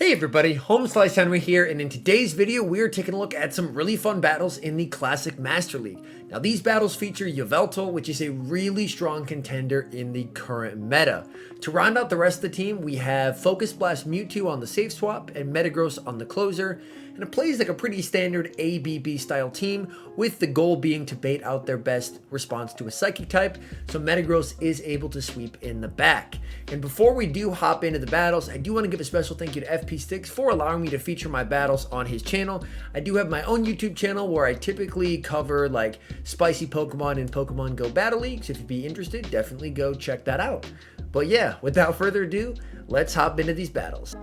Hey everybody, HomeSliceHenry here, and in today's video we are taking a look at some really fun battles in the Classic Master League. Now these battles feature Yveltal, which is a really strong contender in the current meta. To round out the rest of the team, we have Focus Blast Mewtwo on the safe swap and Metagross on the closer, and it plays like a pretty standard ABB style team, with the goal being to bait out their best response to a Psychic type, so Metagross is able to sweep in the back. And before we do hop into the battles, I do want to give a special thank you to FP6 for allowing me to feature my battles on his channel. I do have my own YouTube channel where I typically cover like spicy Pokemon and Pokemon Go Battle Leagues. If you'd be interested, definitely go check that out. But yeah, without further ado, let's hop into these battles.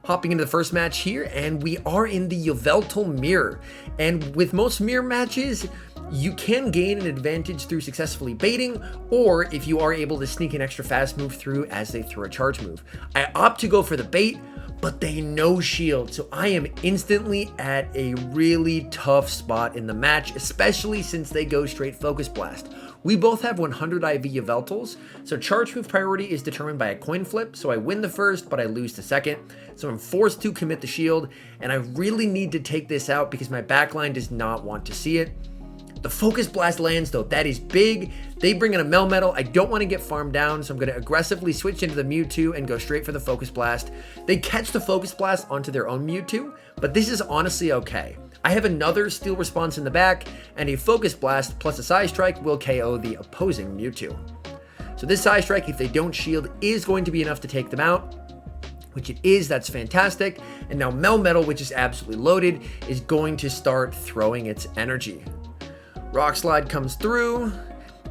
Hopping into the first match here, and we are in the Yveltal Mirror. And with most mirror matches, you can gain an advantage through successfully baiting, or if you are able to sneak an extra fast move through as they throw a charge move. I opt to go for the bait, but they no shield, so I am instantly at a really tough spot in the match, especially since they go straight Focus Blast. We both have 100 IV Yveltals, so charge move priority is determined by a coin flip, so I win the first, but I lose the second. So I'm forced to commit the shield, and I really need to take this out because my backline does not want to see it. The Focus Blast lands though, that is big. They bring in a Melmetal. I don't want to get farmed down, so I'm going to aggressively switch into the Mewtwo and go straight for the Focus Blast. They catch the Focus Blast onto their own Mewtwo, but this is honestly okay. I have another Steel Response in the back, and a Focus Blast plus a Side Strike will KO the opposing Mewtwo. So this Side Strike, if they don't shield, is going to be enough to take them out, which it is. That's fantastic. And now Melmetal, which is absolutely loaded, is going to start throwing its energy. Rock Slide comes through,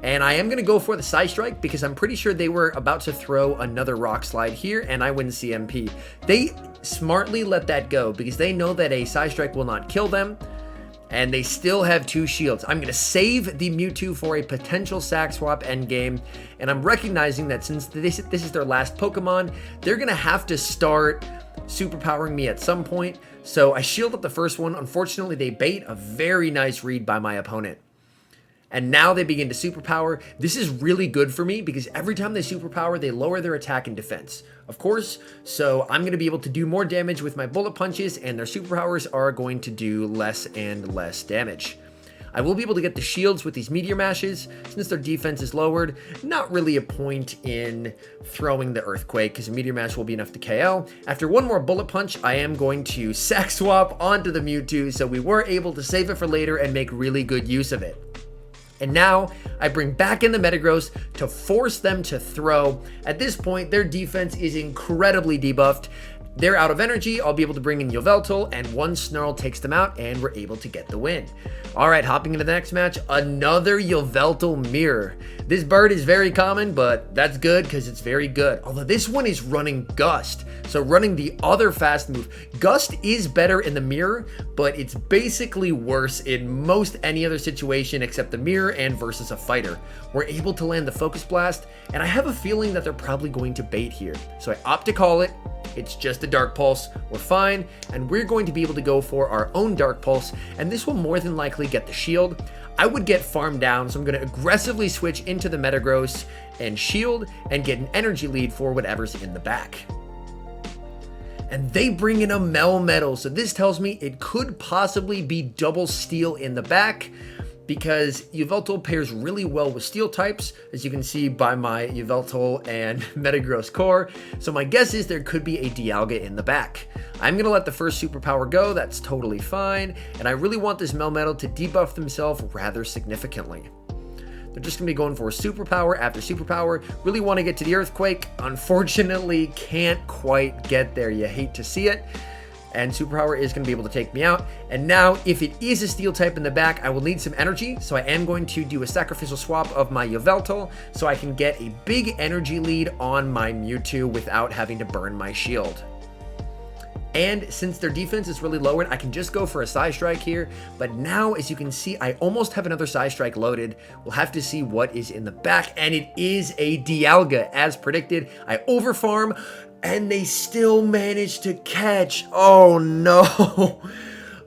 and I am going to go for the Side Strike because I'm pretty sure they were about to throw another Rock Slide here, and I win CMP. They smartly let that go because they know that a Side Strike will not kill them, and they still have two shields. I'm going to save the Mewtwo for a potential sack swap endgame, and I'm recognizing that since this is their last Pokemon, they're going to have to start superpowering me at some point. So I shield up the first one. Unfortunately, they bait a very nice read by my opponent. And now they begin to superpower. This is really good for me because every time they superpower, they lower their attack and defense, of course. So I'm going to be able to do more damage with my bullet punches, and their superpowers are going to do less and less damage. I will be able to get the shields with these Meteor Mashes. Since their defense is lowered, not really a point in throwing the Earthquake because a Meteor Mash will be enough to KO. After one more Bullet Punch, I am going to sack swap onto the Mewtwo, so we were able to save it for later and make really good use of it. And now I bring back in the Metagross to force them to throw. At this point, their defense is incredibly debuffed. They're out of energy. I'll be able to bring in Yveltal, and one Snarl takes them out, and we're able to get the win. All right, hopping into the next match, another Yveltal Mirror. This bird is very common, but that's good because it's very good. Although this one is running Gust, so running the other fast move. Gust is better in the Mirror, but it's basically worse in most any other situation except the Mirror and versus a fighter. We're able to land the Focus Blast, and I have a feeling that they're probably going to bait here. So I opt to call it. It's just a Dark Pulse. We're fine, and we're going to be able to go for our own Dark Pulse, and this will more than likely get the shield. I would get farmed down, so I'm going to aggressively switch into the Metagross and shield and get an energy lead for whatever's in the back. And they bring in a Melmetal, so this tells me it could possibly be double Steel in the back, because Yveltal pairs really well with Steel types, as you can see by my Yveltal and Metagross core. So my guess is there could be a Dialga in the back. I'm going to let the first superpower go, that's totally fine, and I really want this Melmetal to debuff themselves rather significantly. They're just going to be going for superpower after superpower. Really want to get to the Earthquake. Unfortunately, can't quite get there. You hate to see it. And superpower is going to be able to take me out. And now, if it is a Steel type in the back, I will need some energy. So I am going to do a sacrificial swap of my Yveltal so I can get a big energy lead on my Mewtwo without having to burn my shield. And since their defense is really lowered, I can just go for a Side Strike here. But now, as you can see, I almost have another Side Strike loaded. We'll have to see what is in the back. And it is a Dialga, as predicted. I overfarm, and they still manage to catch. Oh no.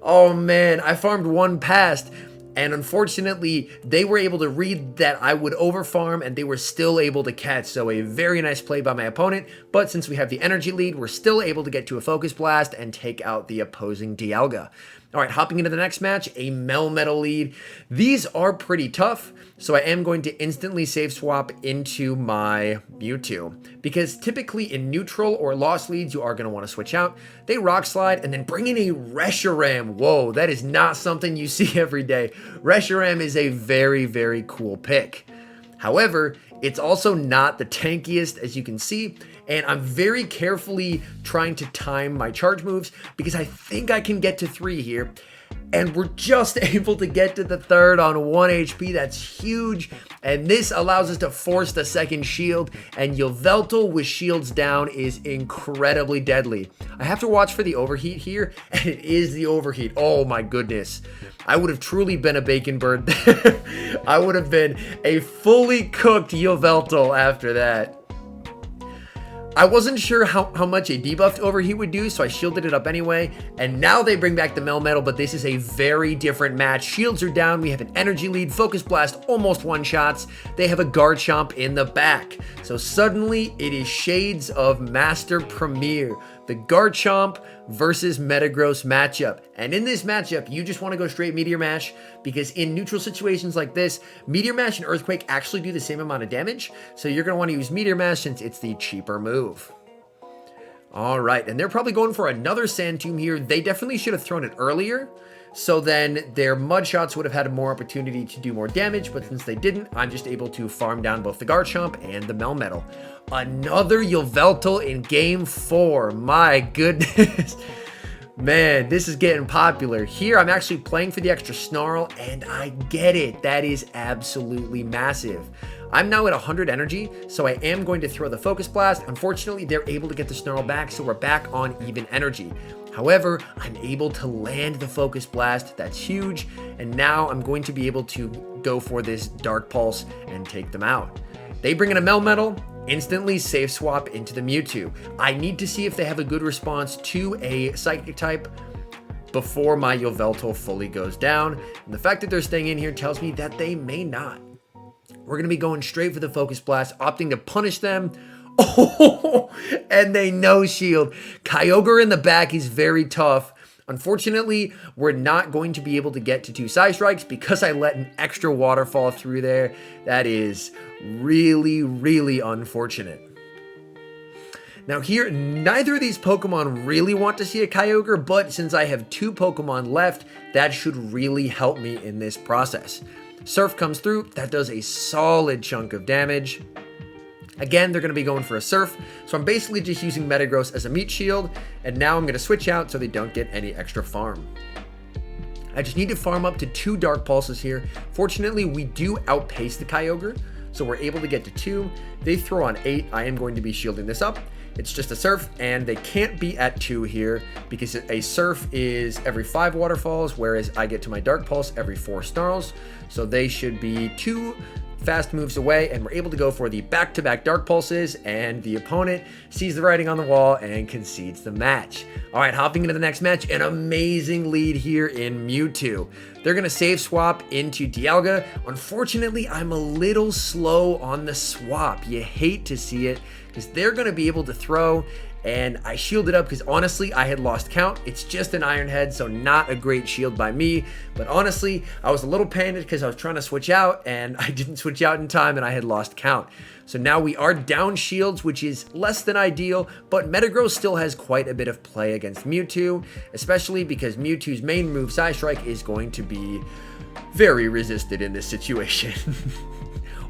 Oh man, I farmed one past, And unfortunately, they were able to read that I would overfarm, and they were still able to catch. So a very nice play by my opponent. But since we have the energy lead, we're still able to get to a Focus Blast and take out the opposing Dialga. All right, hopping into the next match, a Melmetal lead. These are pretty tough, so I am going to instantly save swap into my Mewtwo. Because typically in neutral or lost leads, you are going to want to switch out. They Rock Slide and then bring in a Reshiram. Whoa, that is not something you see every day. Reshiram is a very, very cool pick. However, it's also not the tankiest, as you can see, and I'm very carefully trying to time my charge moves because I think I can get to 3 here, and we're just able to get to the third on 1 HP. That's huge, and this allows us to force the second shield, and Yveltal with shields down is incredibly deadly. I have to watch for the overheat here, and it is the overheat. Oh my goodness. I would have truly been a bacon bird there. I would have been a fully cooked Yveltal after that. I wasn't sure how much a debuffed overheat would do, so I shielded it up anyway. And now they bring back the Melmetal, but this is a very different match. Shields are down, we have an energy lead, Focus Blast almost one-shots. They have a Garchomp in the back. So suddenly it is shades of Master Premier. The Garchomp versus Metagross matchup. And in this matchup, you just want to go straight Meteor Mash, because in neutral situations like this, Meteor Mash and Earthquake actually do the same amount of damage. So you're going to want to use Meteor Mash since it's the cheaper move. All right, and they're probably going for another Sand Tomb here. They definitely should have thrown it earlier, so then their Mud Shots would have had more opportunity to do more damage, but since they didn't, I'm just able to farm down both the Garchomp and the Melmetal. Another Yveltal in game 4. My goodness. Man, this is getting popular. Here, I'm actually playing for the extra Snarl, and I get it. That is absolutely massive. I'm now at 100 energy, so I am going to throw the Focus Blast. Unfortunately, they're able to get the Snarl back, so we're back on even energy. However, I'm able to land the Focus Blast. That's huge. And now I'm going to be able to go for this Dark Pulse and take them out. They bring in a Melmetal, instantly save swap into the Mewtwo. I need to see if they have a good response to a Psychic type before my Yveltal fully goes down. And the fact that they're staying in here tells me that they may not. We're going to be going straight for the Focus Blast, opting to punish them. Oh, and they no shield. Kyogre in the back is very tough. Unfortunately, we're not going to be able to get to 2 Side Strikes because I let an extra waterfall through there. That is really, really unfortunate. Now here, neither of these Pokemon really want to see a Kyogre, but since I have 2 Pokemon left, that should really help me in this process. Surf comes through, that does a solid chunk of damage. Again, they're going to be going for a Surf, so I'm basically just using Metagross as a meat shield, and now I'm going to switch out so they don't get any extra farm. I just need to farm up to 2 Dark Pulses here. Fortunately, we do outpace the Kyogre, so we're able to get to 2. They throw on 8. I am going to be shielding this up. It's just a Surf, and they can't be at 2 here because a Surf is every 5 waterfalls, whereas I get to my Dark Pulse every 4 Snarls. So they should be 2 fast moves away, and we're able to go for the back-to-back Dark Pulses, and the opponent sees the writing on the wall and concedes the match. All right, hopping into the next match, an amazing lead here in Mewtwo. They're going to save swap into Dialga. Unfortunately, I'm a little slow on the swap. You hate to see it because they're going to be able to throw, and I shielded up because honestly, I had lost count. It's just an Iron Head, so not a great shield by me. But honestly, I was a little panicked because I was trying to switch out, and I didn't switch out in time, and I had lost count. So now we are down shields, which is less than ideal, but Metagross still has quite a bit of play against Mewtwo, especially because Mewtwo's main move, Side Strike, is going to be very resisted in this situation.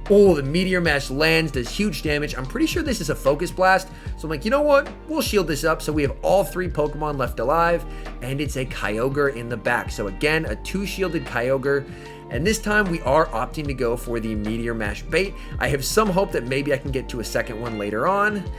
Oh, the Meteor Mash lands, does huge damage. I'm pretty sure this is a Focus Blast. So I'm like, you know what? We'll shield this up. So we have all 3 Pokemon left alive, and it's a Kyogre in the back. So again, a 2-shielded Kyogre. And this time we are opting to go for the Meteor Mash bait. I have some hope that maybe I can get to a second one later on.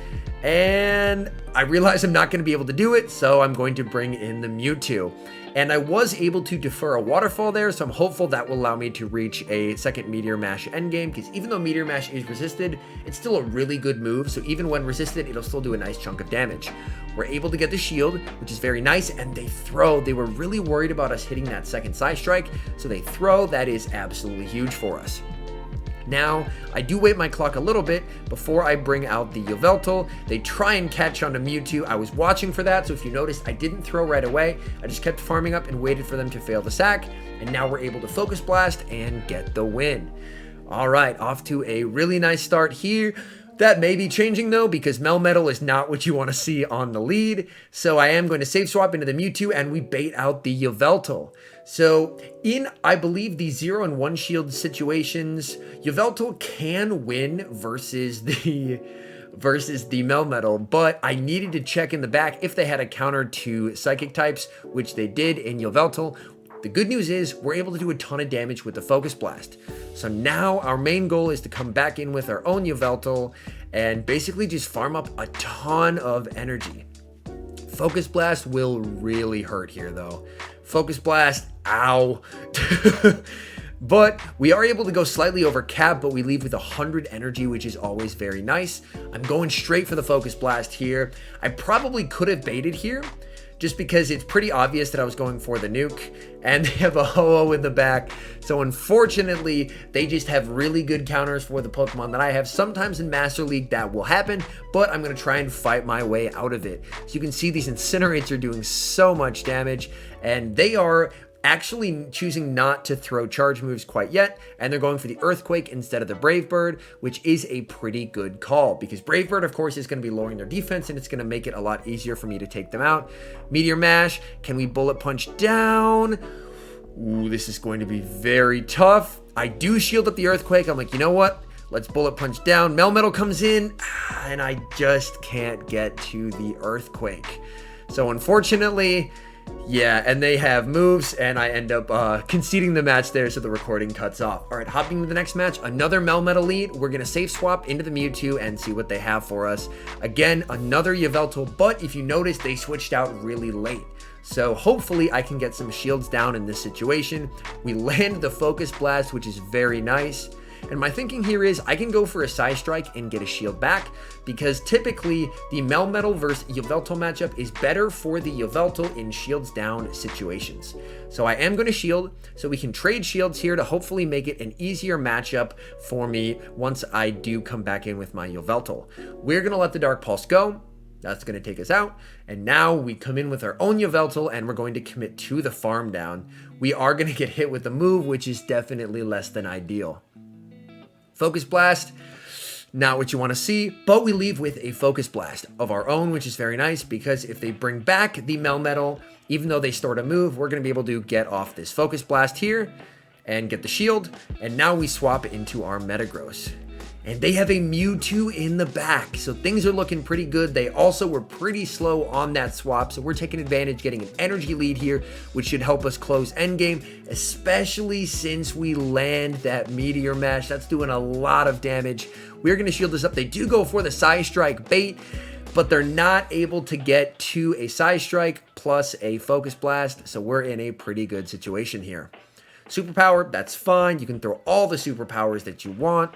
And I realize I'm not going to be able to do it, so I'm going to bring in the Mewtwo. And I was able to defer a waterfall there, so I'm hopeful that will allow me to reach a second Meteor Mash endgame, because even though Meteor Mash is resisted, it's still a really good move, so even when resisted, it'll still do a nice chunk of damage. We're able to get the shield, which is very nice, and they throw. They were really worried about us hitting that second side strike, so they throw. That is absolutely huge for us. Now, I do wait my clock a little bit before I bring out the Yveltal. They try and catch on to Mewtwo. I was watching for that, so if you noticed, I didn't throw right away. I just kept farming up and waited for them to fail the sack, and now we're able to Focus Blast and get the win. All right, off to a really nice start here. That may be changing though, because Melmetal is not what you want to see on the lead. So I am going to save swap into the Mewtwo and we bait out the Yveltal. So in, I believe, the 0 and 1 shield situations, Yveltal can win versus the Melmetal, but I needed to check in the back if they had a counter to Psychic types, which they did in Yveltal. The good news is we're able to do a ton of damage with the Focus Blast. So now our main goal is to come back in with our own Yveltal and basically just farm up a ton of energy. Focus Blast will really hurt here though. Focus Blast, ow. But we are able to go slightly over cap, but we leave with 100 energy, which is always very nice. I'm going straight for the Focus Blast here. I probably could have baited here, just because it's pretty obvious that I was going for the nuke, and they have a Ho-Oh in the back. So unfortunately, they just have really good counters for the Pokemon that I have. Sometimes in Master League that will happen, but I'm going to try and fight my way out of it. So you can see these Incinerates are doing so much damage, and they are actually choosing not to throw charge moves quite yet, and they're going for the Earthquake instead of the Brave Bird, which is a pretty good call, because Brave Bird, of course, is going to be lowering their defense, and it's going to make it a lot easier for me to take them out. Meteor Mash, can we Bullet Punch down? Ooh, this is going to be very tough. I do shield up the Earthquake. I'm like, you know what? Let's Bullet Punch down. Melmetal comes in, and I just can't get to the Earthquake. So unfortunately, yeah, and they have moves, and I end up conceding the match there, so the recording cuts off. All right, hopping to the next match, another Melmetal lead. We're going to save swap into the Mewtwo and see what they have for us. Again, another Yveltal, but if you notice, they switched out really late. So hopefully I can get some shields down in this situation. We land the Focus Blast, which is very nice. And my thinking here is I can go for a Side Strike and get a shield back, because typically the Melmetal versus Yveltal matchup is better for the Yveltal in shields down situations. So I am going to shield, so we can trade shields here to hopefully make it an easier matchup for me once I do come back in with my Yveltal. We're going to let the Dark Pulse go. That's going to take us out. And now we come in with our own Yveltal and we're going to commit to the farm down. We are going to get hit with the move, which is definitely less than ideal. Focus Blast, not what you want to see, but we leave with a Focus Blast of our own, which is very nice, because if they bring back the Melmetal, even though they stored a move, we're going to be able to get off this Focus Blast here and get the shield, and now we swap into our Metagross. And they have a Mewtwo in the back, so things are looking pretty good. They also were pretty slow on that swap, so we're taking advantage, getting an energy lead here, which should help us close endgame, especially since we land that Meteor Mash. That's doing a lot of damage. We're going to shield this up. They do go for the Side Strike bait, but they're not able to get to a Side Strike plus a Focus Blast, so we're in a pretty good situation here. Superpower, that's fine. You can throw all the superpowers that you want.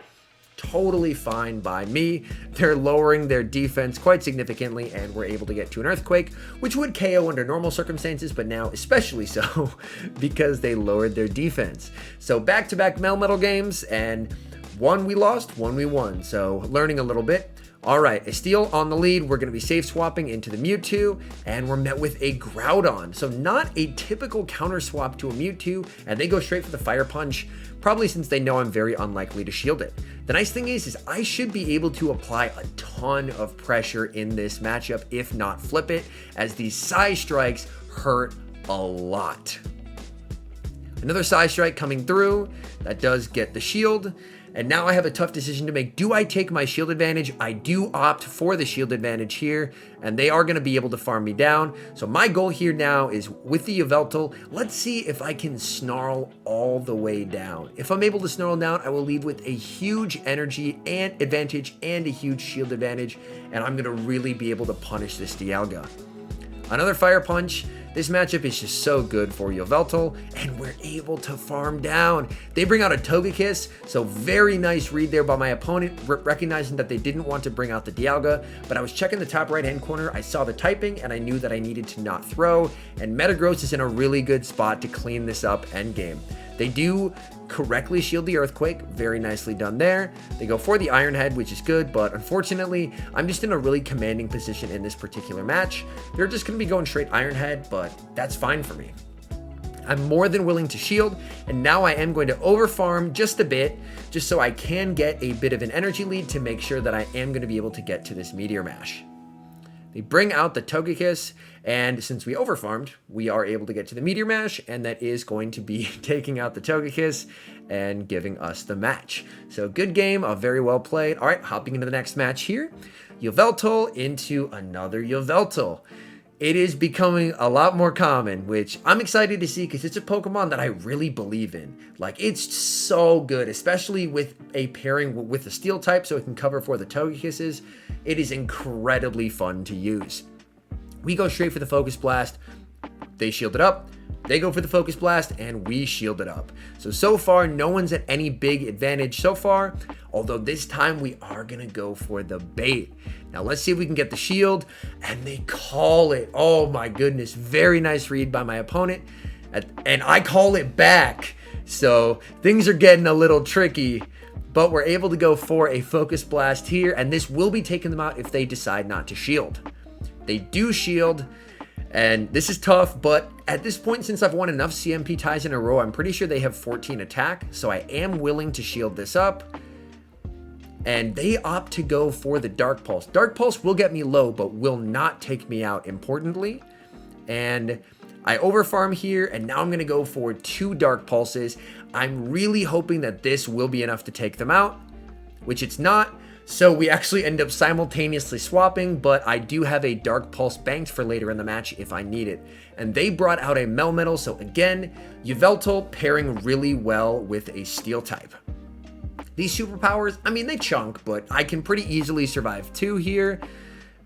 Totally fine by me. They're lowering their defense quite significantly, and we're able to get to an Earthquake, which would KO under normal circumstances, but now especially so because they lowered their defense. So back-to-back Melmetal games, and one we lost, one we won. So learning a little bit. All right, Esteel on the lead. We're going to be safe swapping into the Mewtwo, and we're met with a Groudon. So not a typical counter swap to a Mewtwo, and they go straight for the Fire Punch, probably since they know I'm very unlikely to shield it. The nice thing is I should be able to apply a ton of pressure in this matchup, if not flip it, as these Side Strikes hurt a lot. Another Side Strike coming through. That does get the shield. And now I have a tough decision to make. Do I take my shield advantage? I do opt for the shield advantage here, and they are going to be able to farm me down. So my goal here now is with the Yveltal, let's see if I can snarl all the way down. If I'm able to snarl down, I will leave with a huge energy and advantage and a huge shield advantage, and I'm going to really be able to punish this Dialga. Another Fire Punch. This matchup is just so good for Yveltal, and we're able to farm down. They bring out a Togekiss, so very nice read there by my opponent, recognizing that they didn't want to bring out the Dialga, but I was checking the top right hand corner, I saw the typing, and I knew that I needed to not throw, and Metagross is in a really good spot to clean this up endgame. They do correctly shield the Earthquake, very nicely done there. They go for the Iron Head, which is good, but unfortunately, I'm just in a really commanding position in this particular match. They're just going to be going straight Iron Head, but that's fine for me. I'm more than willing to shield, and now I am going to overfarm just a bit, just so I can get a bit of an energy lead to make sure that I am going to be able to get to this Meteor Mash. They bring out the Togekiss, and since we overfarmed, we are able to get to the Meteor Mash, and that is going to be taking out the Togekiss and giving us the match. So good game, very well played. All right, hopping into the next match here. Yveltal into another Yveltal. It is becoming a lot more common, which I'm excited to see because it's a Pokemon that I really believe in. Like, it's so good, especially with a pairing with the Steel type so it can cover for the Togekisses. It is incredibly fun to use. We go straight for the Focus Blast. They shield it up. They go for the Focus Blast, and we shield it up. So far, no one's at any big advantage so far, although this time we are going to go for the bait. Now, let's see if we can get the shield, and they call it. Oh, my goodness. Very nice read by my opponent, and I call it back. So things are getting a little tricky, but we're able to go for a Focus Blast here, and this will be taking them out if they decide not to shield. They do shield, and this is tough, but at this point, since I've won enough CMP ties in a row, I'm pretty sure they have 14 attack, so I am willing to shield this up. And they opt to go for the Dark Pulse. Dark Pulse will get me low, but will not take me out, importantly. And I overfarm here, and now I'm going to go for 2 Dark Pulses. I'm really hoping that this will be enough to take them out, which it's not. So we actually end up simultaneously swapping, but I do have a Dark Pulse banked for later in the match if I need it. And they brought out a Melmetal, so again, Yveltal pairing really well with a Steel type. These superpowers, I mean, they chunk, but I can pretty easily survive 2 here.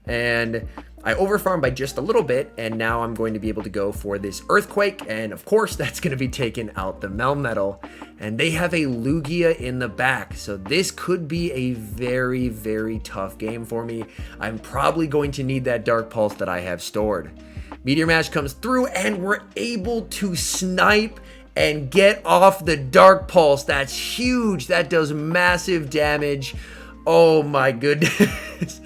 And I overfarm by just a little bit, and now I'm going to be able to go for this Earthquake, and of course that's going to be taking out the Melmetal. And they have a Lugia in the back, so this could be a very, very tough game for me. I'm probably going to need that Dark Pulse that I have stored. Meteor Mash comes through, and we're able to snipe and get off the Dark Pulse. That's huge. That does massive damage. Oh my goodness.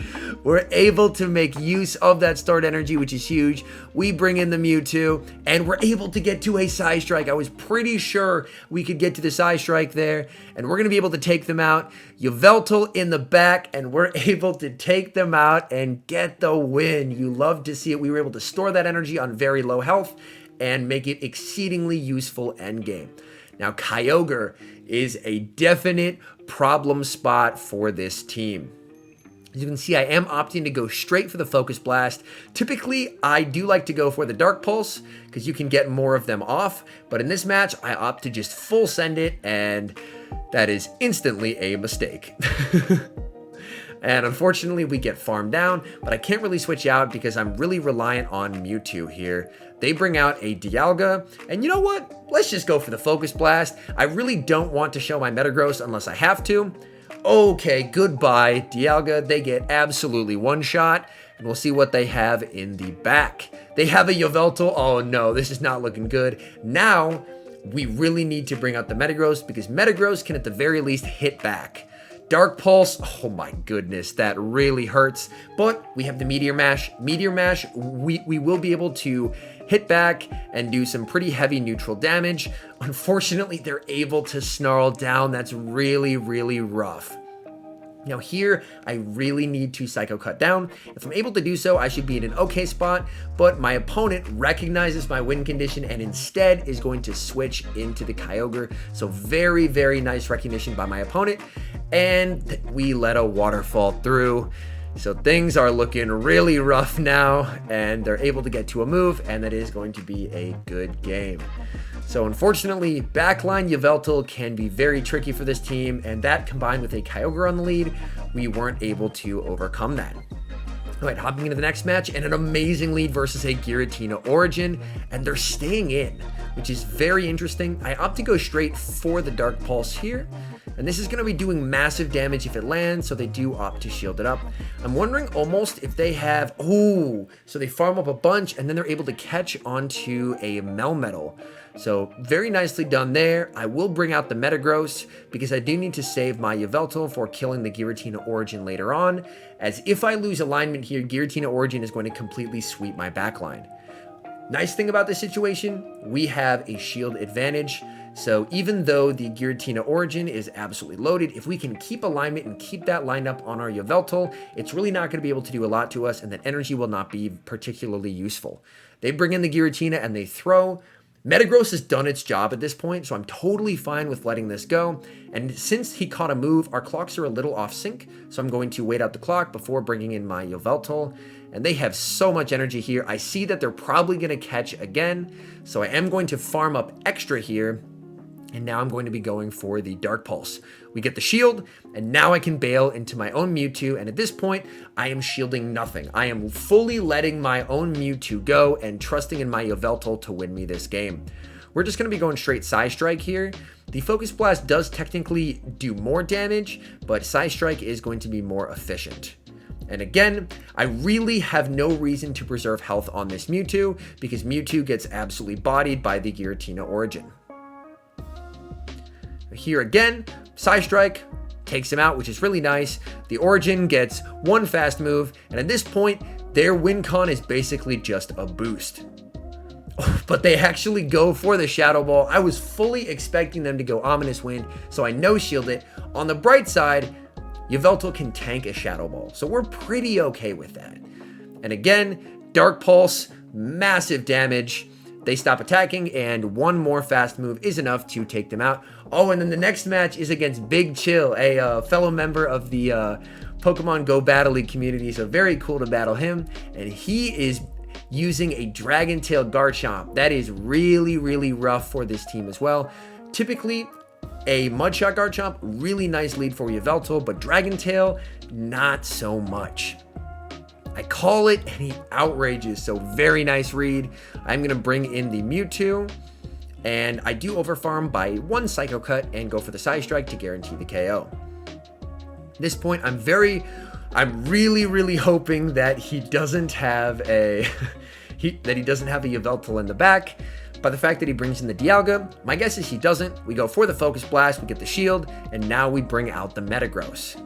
We're able to make use of that start energy, which is huge. We bring in the Mewtwo, and we're able to get to a Psy Strike. I was pretty sure we could get to the Psy Strike there, and we're going to be able to take them out. Yveltal in the back, and we're able to take them out and get the win. You love to see it. We were able to store that energy on very low health and make it exceedingly useful endgame. Now, Kyogre is a definite problem spot for this team. As you can see, I am opting to go straight for the Focus Blast. Typically, I do like to go for the Dark Pulse because you can get more of them off. But in this match, I opt to just full send it, and that is instantly a mistake. And unfortunately, we get farmed down, but I can't really switch out because I'm really reliant on Mewtwo here. They bring out a Dialga, and you know what? Let's just go for the Focus Blast. I really don't want to show my Metagross unless I have to. Okay, goodbye, Dialga. They get absolutely one shot, and we'll see what they have in the back. They have a Yveltal. Oh no, this is not looking good. Now, we really need to bring out the Metagross because Metagross can at the very least hit back. Dark Pulse, oh my goodness, that really hurts. But we have the Meteor Mash. Meteor Mash, we will be able to hit back and do some pretty heavy neutral damage. Unfortunately, they're able to snarl down. That's really, really rough. Now here, I really need to Psycho Cut down. If I'm able to do so, I should be in an okay spot, but my opponent recognizes my win condition and instead is going to switch into the Kyogre. So very, very nice recognition by my opponent, and we let a waterfall through. So things are looking really rough now, and they're able to get to a move, and that is going to be a good game. So unfortunately, backline Yveltal can be very tricky for this team, and that combined with a Kyogre on the lead, we weren't able to overcome that. All right, hopping into the next match, and an amazing lead versus a Giratina Origin, and they're staying in, which is very interesting. I opt to go straight for the Dark Pulse here, and this is going to be doing massive damage if it lands, so they do opt to shield it up. I'm wondering almost if they have, so they farm up a bunch, and then they're able to catch onto a Melmetal. So very nicely done there. I will bring out the Metagross because I do need to save my Yveltal for killing the Giratina Origin later on, as if I lose alignment here, Giratina Origin is going to completely sweep my backline. Nice thing about this situation, we have a shield advantage. So even though the Giratina Origin is absolutely loaded, if we can keep alignment and keep that lined up on our Yveltal, it's really not going to be able to do a lot to us, and that energy will not be particularly useful. They bring in the Giratina and they throw. Metagross has done its job at this point, so I'm totally fine with letting this go. And since he caught a move, our clocks are a little off sync, so I'm going to wait out the clock before bringing in my Yveltal. And they have so much energy here. I see that they're probably going to catch again, so I am going to farm up extra here. And now I'm going to be going for the Dark Pulse. We get the shield, and now I can bail into my own Mewtwo, and at this point, I am shielding nothing. I am fully letting my own Mewtwo go and trusting in my Yveltal to win me this game. We're just going to be going straight Psy Strike here. The Focus Blast does technically do more damage, but Psy Strike is going to be more efficient. And again, I really have no reason to preserve health on this Mewtwo, because Mewtwo gets absolutely bodied by the Giratina Origin. Here again, Psy Strike takes him out, which is really nice. The Origin gets one fast move, and at this point, their win con is basically just a boost. But they actually go for the Shadow Ball. I was fully expecting them to go Ominous Wind, so I no-shield it. On the bright side, Yveltal can tank a Shadow Ball, so we're pretty okay with that. And again, Dark Pulse, massive damage. They stop attacking, and one more fast move is enough to take them out. Oh, and then the next match is against Big Chill, a fellow member of the Pokemon Go Battle League community, so very cool to battle him. And he is using a Dragon Tail Garchomp. That is really, really rough for this team as well. Typically, a Mudshot Garchomp, really nice lead for Yveltal, but Dragon Tail, not so much. I call it, and he outrages, so very nice read. I'm going to bring in the Mewtwo, and I do overfarm by one Psycho Cut and go for the Psy Strike to guarantee the KO. At this point, I'm really, really hoping that he doesn't have a Yveltal in the back. By the fact that he brings in the Dialga, my guess is he doesn't. We go for the Focus Blast, we get the shield, and now we bring out the Metagross.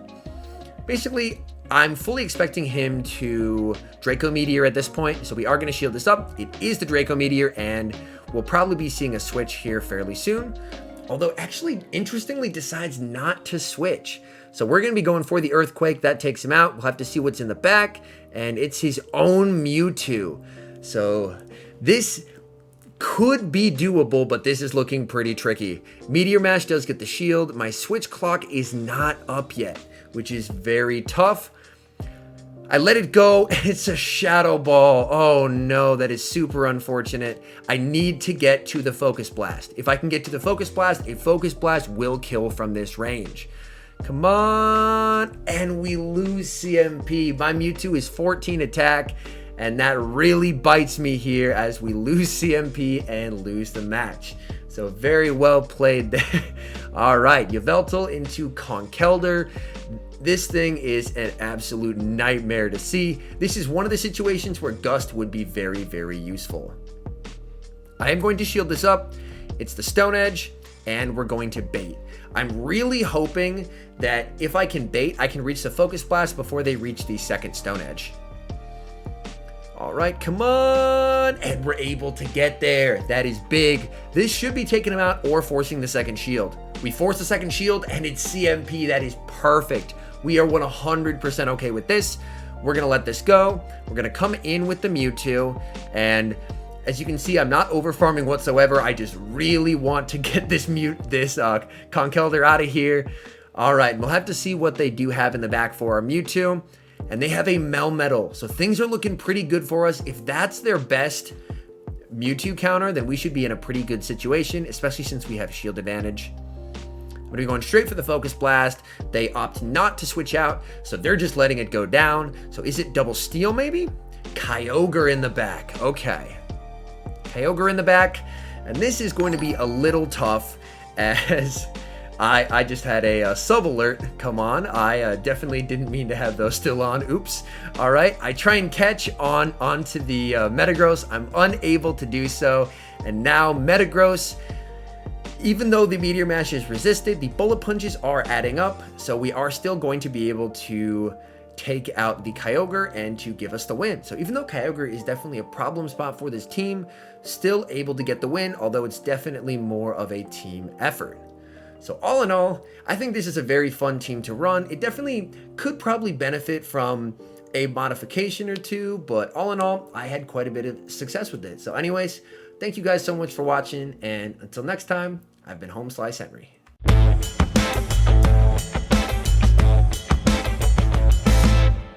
Basically, I'm fully expecting him to Draco Meteor at this point, so we are going to shield this up. It is the Draco Meteor, and we'll probably be seeing a switch here fairly soon. Although, actually, interestingly, decides not to switch. So we're going to be going for the Earthquake. That takes him out. We'll have to see what's in the back, and it's his own Mewtwo. So this could be doable, but this is looking pretty tricky. Meteor Mash does get the shield. My switch clock is not up yet, which is very tough. I let it go, and it's a Shadow Ball. Oh no, that is super unfortunate. I need to get to the Focus Blast. If I can get to the Focus Blast, a Focus Blast will kill from this range. Come on, and we lose CMP. My Mewtwo is 14 attack, and that really bites me here as we lose CMP and lose the match. So very well played there. All right, Yveltal into Conkeldurr. This thing is an absolute nightmare to see. This is one of the situations where Gust would be very, very useful. I am going to shield this up. It's the Stone Edge, and we're going to bait. I'm really hoping that if I can bait, I can reach the Focus Blast before they reach the second Stone Edge. All right, come on, and we're able to get there. That is big. This should be taking him out or forcing the second shield. We force the second shield, and it's CMP. That is perfect. We are 100% okay with this. We're going to let this go. We're going to come in with the Mewtwo, and as you can see, I'm not over farming whatsoever. I just really want to get this Conkeldurr out of here. All right, we'll have to see what they do have in the back for our Mewtwo. And they have a Melmetal, so things are looking pretty good for us. If that's their best Mewtwo counter, then we should be in a pretty good situation, especially since we have shield advantage. going to be going straight for the Focus Blast. They opt not to switch out, so they're just letting it go down. So is it double steal maybe? Kyogre in the back. Okay. Kyogre in the back. And this is going to be a little tough as I just had a sub alert come on. I definitely didn't mean to have those still on. Oops. All right. I try and catch onto the Metagross. I'm unable to do so. And now Metagross, even though the Meteor Mash is resisted, the bullet punches are adding up. So we are still going to be able to take out the Kyogre and to give us the win. So even though Kyogre is definitely a problem spot for this team, still able to get the win, although it's definitely more of a team effort. So all in all, I think this is a very fun team to run. It definitely could probably benefit from a modification or two, but all in all, I had quite a bit of success with it. So anyways, thank you guys so much for watching, and until next time, I've been HomeSliceHenry.